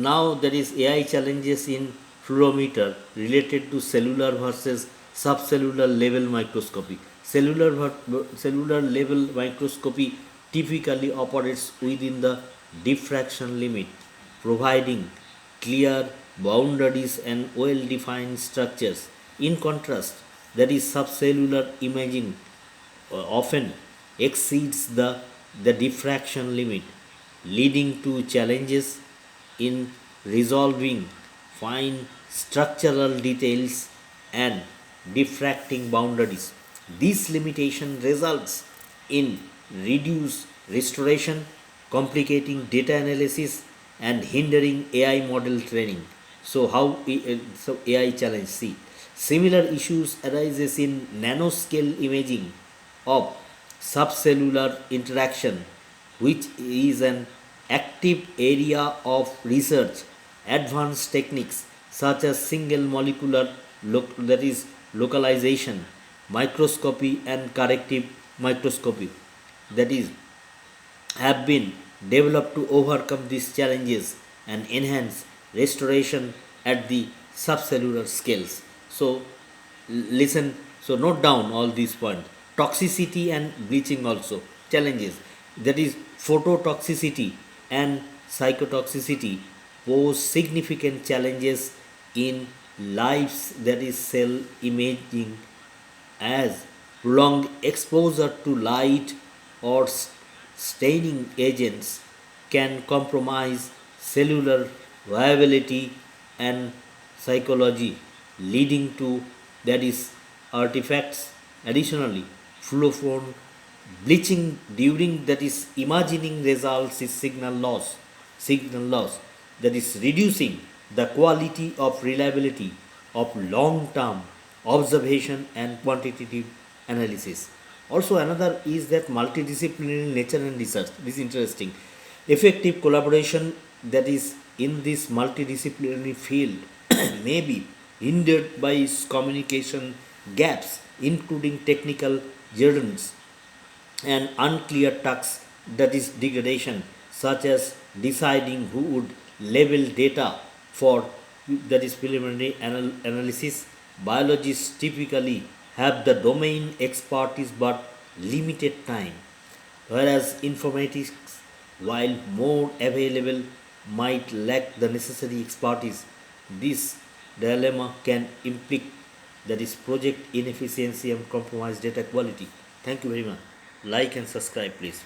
now there is AI challenges in fluorometer related to cellular versus subcellular level microscopy. Cellular level microscopy typically operates within the diffraction limit, providing clear boundaries and well defined structures. In contrast, there is subcellular imaging often exceeds the diffraction limit, leading to challenges in resolving fine structural details and diffracting boundaries. This limitation results in reduced restoration, complicating data analysis, and hindering AI model training. So AI challenge C. Similar issues arises in nanoscale imaging of subcellular interaction, which is an active area of research. Advanced techniques such as single molecular that is localization, microscopy, and corrective microscopy that is have been developed to overcome these challenges and enhance restoration at the subcellular scales. So, listen, so note down all these points. Toxicity and bleaching also challenges, that is phototoxicity and psychotoxicity pose significant challenges in lives, that is cell imaging, as prolonged exposure to light or staining agents can compromise cellular viability and psychology, leading to, that is, artifacts. Additionally, fluorophone bleaching during, that is imaging, results is signal loss, that is reducing the quality of reliability of long term observation and quantitative analysis. Also, another is that multidisciplinary nature and research. This is interesting. Effective collaboration, that is in this multidisciplinary field may be hindered by communication gaps, including technical jargons and unclear tasks, that is degradation, such as deciding who would label data for, that is preliminary analysis. Biologists typically have the domain expertise but limited time, whereas informatics, while more available, might lack the necessary expertise. This dilemma can implicate, that is project inefficiency and compromise data quality. Thank you very much. Like and subscribe, please.